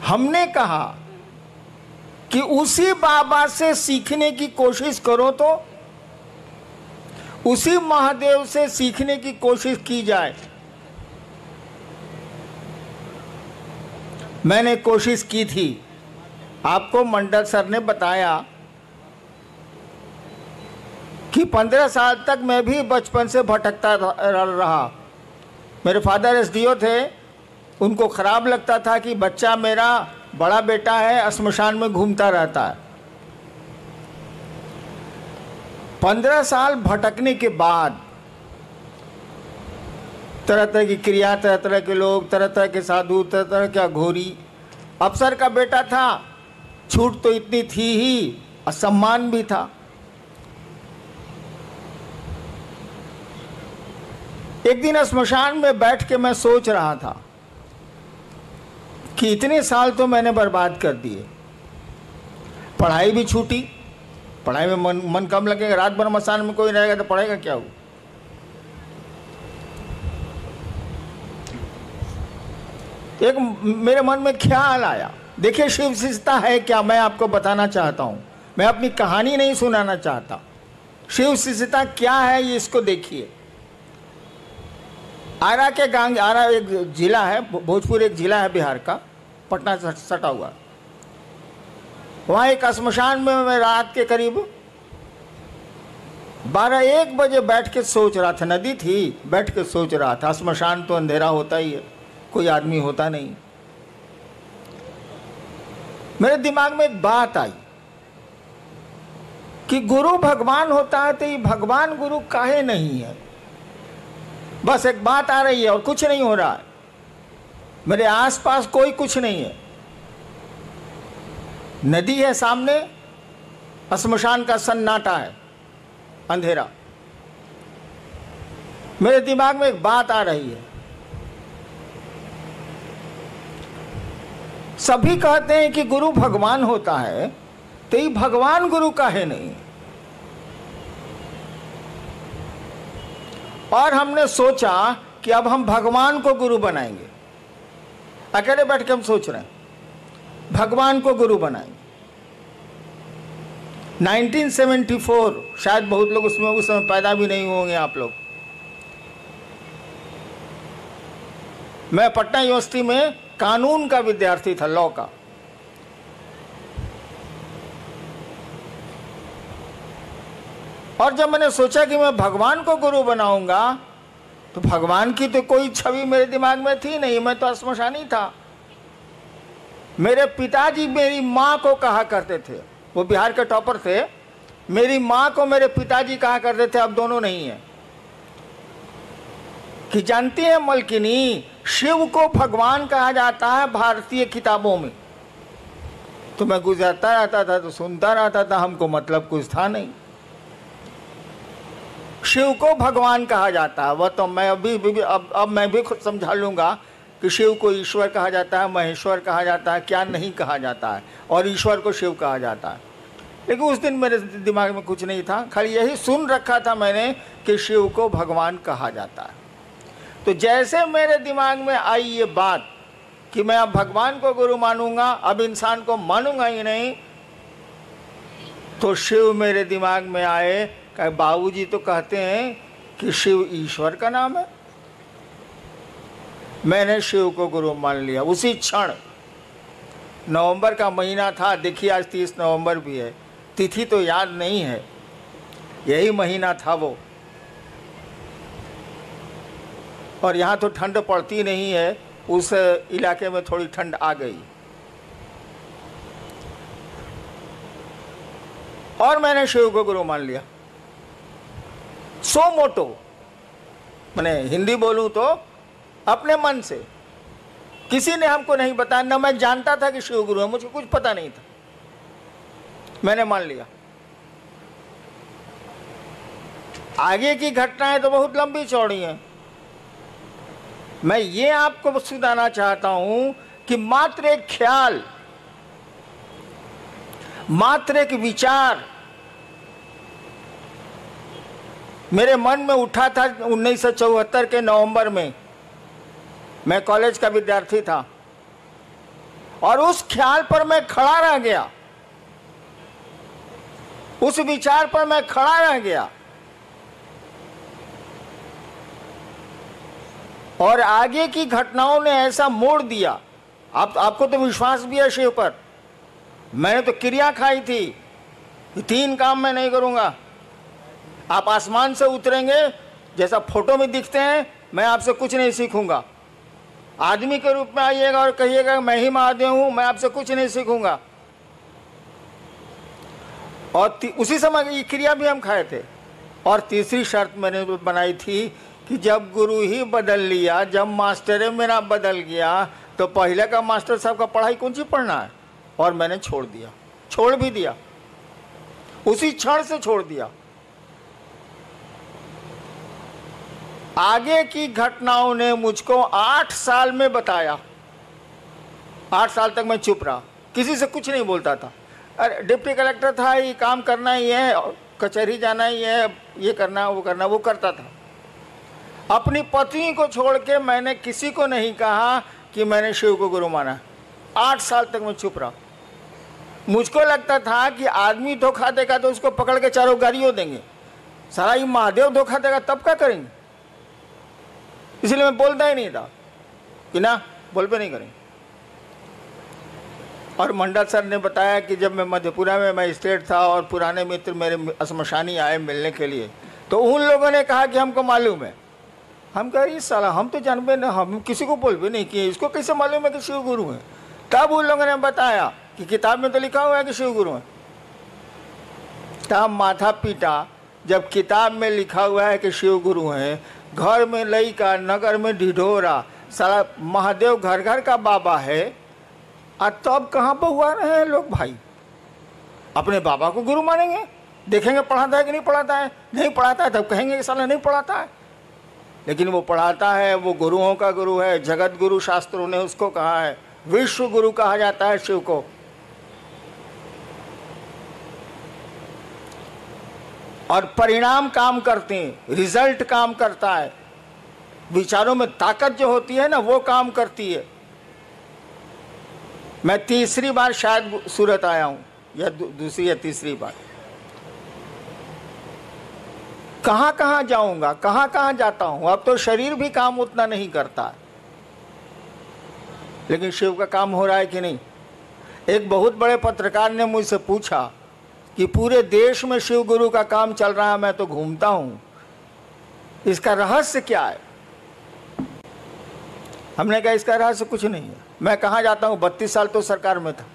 हमने कहा कि उसी बाबा से सीखने की कोशिश करो, तो उसी महादेव से सीखने की कोशिश की जाए। मैंने कोशिश की थी, आपको मंडल सर ने बताया कि 15 साल तक मैं भी बचपन से भटकता रहा। मेरे फादर एसडीओ थे, उनको खराब लगता था कि बच्चा मेरा बड़ा बेटा है श्मशान में घूमता रहता है। 15 साल भटकने के बाद तरह तरह की क्रिया, तरह तरह के लोग, तरह तरह के साधु, तरह तरह के अघोरी। अफसर का बेटा था, छूट तो इतनी थी ही, असम्मान भी था। एक दिन श्मशान में बैठ के मैं सोच रहा था कि इतने साल तो मैंने बर्बाद कर दिए। पढ़ाई भी छूटी, पढ़ाई में मन कम लगेगा, रात भर मसान में कोई रहेगा तो पढ़ेगा क्या हो। एक मेरे मन में ख्याल आया, देखिए शिव शिष्यता है क्या, मैं आपको बताना चाहता हूं। मैं अपनी कहानी नहीं सुनाना चाहता। शिव शिष्यता क्या है ये इसको देखिए। आरा के गांग, आरा एक जिला है, भोजपुर एक जिला है बिहार का, पटना से सटा हुआ। वहाँ एक श्मशान में मैं रात के करीब 12-1 बजे बैठ के सोच रहा था। नदी थी, बैठ के सोच रहा था। श्मशान तो अंधेरा होता ही है, कोई आदमी होता नहीं। मेरे दिमाग में एक बात आई कि गुरु भगवान होता है तो ये भगवान गुरु काहे नहीं है। बस एक बात आ रही है और कुछ नहीं हो रहा है। मेरे आसपास कोई कुछ नहीं है, नदी है सामने, श्मशान का सन्नाटा है, अंधेरा। मेरे दिमाग में एक बात आ रही है, सभी कहते हैं कि गुरु भगवान होता है तो ये भगवान गुरु काहे नहीं। और हमने सोचा कि अब हम भगवान को गुरु बनाएंगे। अकेले बैठ के हम सोच रहे हैं भगवान को गुरु बनाएंगे। 1974, शायद बहुत लोग उसमें उस समय पैदा भी नहीं होंगे आप लोग। मैं पटना यूनिवर्सिटी में कानून का विद्यार्थी था, लॉ का। और जब मैंने सोचा कि मैं भगवान को गुरु बनाऊंगा तो भगवान की तो कोई छवि मेरे दिमाग में थी नहीं, मैं तो श्मशानी था। मेरे पिताजी मेरी माँ को कहा करते थे, वो बिहार के टॉपर थे, मेरी माँ को मेरे पिताजी कहा करते थे, अब दोनों नहीं है, कि जानती है मलकिनी, शिव को भगवान कहा जाता है भारतीय किताबों में। तो मैं गुजरता रहता था तो सुनता रहता था, हमको मतलब कुछ था नहीं। शिव को भगवान कहा जाता है, वह तो मैं अब मैं भी खुद समझा लूँगा कि शिव को ईश्वर कहा जाता है, महेश्वर कहा जाता है, क्या नहीं कहा जाता है, और ईश्वर को शिव कहा जाता है। लेकिन उस दिन मेरे दिमाग में कुछ नहीं था, खाली यही सुन रखा था मैंने कि शिव को भगवान कहा जाता है। तो जैसे मेरे दिमाग में आई ये बात कि मैं अब भगवान को गुरु मानूंगा, अब इंसान को मानूंगा ही नहीं, तो शिव मेरे दिमाग में आए। बाबूजी तो कहते हैं कि शिव ईश्वर का नाम है। मैंने शिव को गुरु मान लिया उसी क्षण। नवंबर का महीना था, देखिए आज 30 नवंबर भी है, तिथि तो याद नहीं है, यही महीना था वो। और यहाँ तो ठंड पड़ती नहीं है, उस इलाके में थोड़ी ठंड आ गई। और मैंने शिव को गुरु मान लिया, सो मोटो, मैंने हिंदी बोलूं तो अपने मन से। किसी ने हमको नहीं बताया, ना मैं जानता था कि शिव गुरु है, मुझे कुछ पता नहीं था, मैंने मान लिया। आगे की घटनाएं तो बहुत लंबी चौड़ी हैं। मैं ये आपको सुनाना चाहता हूं कि मात्र एक ख्याल, मात्र एक विचार मेरे मन में उठा था 1974 के नवंबर में। मैं कॉलेज का विद्यार्थी था और उस ख्याल पर मैं खड़ा रह गया, उस विचार पर मैं खड़ा रह गया और आगे की घटनाओं ने ऐसा मोड़ दिया। आपको तो विश्वास भी है शिव पर। मैंने तो क्रिया खाई थी कि 3 काम मैं नहीं करूंगा। आप आसमान से उतरेंगे जैसा फोटो में दिखते हैं, मैं आपसे कुछ नहीं सीखूंगा। आदमी के रूप में आइएगा और कहिएगा मैं ही महादेव हूं, मैं आपसे कुछ नहीं सीखूंगा। और उसी समय ये क्रिया भी हम खाए थे। और तीसरी शर्त मैंने बनाई थी कि जब गुरु ही बदल लिया, जब मास्टर मेरा बदल गया, तो पहले का मास्टर साहब का पढ़ाई कौन सी पढ़ना है। और मैंने छोड़ दिया, छोड़ भी दिया, उसी क्षण से छोड़ दिया। आगे की घटनाओं ने मुझको 8 साल में बताया। 8 साल तक मैं चुप रहा, किसी से कुछ नहीं बोलता था। अरे डिप्टी कलेक्टर था, ये काम करना ही है, कचहरी जाना ही है, ये करना वो करना, वो करता था। अपनी पत्नी को छोड़ के मैंने किसी को नहीं कहा कि मैंने शिव को गुरु माना। 8 साल तक मैं चुप रहा। मुझको लगता था कि आदमी धोखा देगा तो उसको पकड़ के चारों गालियों देंगे, सारा ये महादेव धोखा देगा तब क्या करेंगे। इसलिए मैं बोलता ही नहीं था कि ना, बोल पे नहीं करेंगे। और मंडल सर ने बताया कि जब मैं मधेपुरा में मजिस्ट्रेट था और पुराने मित्र मेरे श्मशानी आए मिलने के लिए, तो उन लोगों ने कहा कि हमको मालूम है। हम कह रही साला, हम तो जानबे ना, हम किसी को बोल भी नहीं किए, इसको कैसे मालूम है कि शिव गुरु है। तब उन लोगों ने बताया कि किताब में तो लिखा हुआ है कि शिव गुरु है। तब माथा पीटा, जब किताब में लिखा हुआ है कि शिव गुरु हैं, घर में लइका, नगर में ढिढोरा, सारा महादेव घर घर का बाबा है। और तब कहाँ पर हुआ रहे हैं लोग भाई, अपने बाबा को गुरु मानेंगे, देखेंगे पढ़ाता है कि नहीं पढ़ाता है। नहीं पढ़ाता है तब कहेंगे कि साला नहीं पढ़ाता है, लेकिन वो पढ़ाता है, वो गुरुओं का गुरु है। जगत गुरु शास्त्रों ने उसको कहा है, विश्व गुरु कहा जाता है शिव को। और परिणाम काम करते हैं, रिजल्ट काम करता है, विचारों में ताकत जो होती है ना, वो काम करती है। मैं तीसरी बार शायद सूरत आया हूं, या दूसरी या तीसरी बार। कहां कहां जाऊंगा, कहां कहां जाता हूं। अब तो शरीर भी काम उतना नहीं करता, लेकिन शिव का काम हो रहा है कि नहीं। एक बहुत बड़े पत्रकार ने मुझसे पूछा कि पूरे देश में शिव गुरु का काम चल रहा है, मैं तो घूमता हूं, इसका रहस्य क्या है। हमने कहा इसका रहस्य कुछ नहीं है। मैं कहाँ जाता हूँ, 32 साल तो सरकार में था,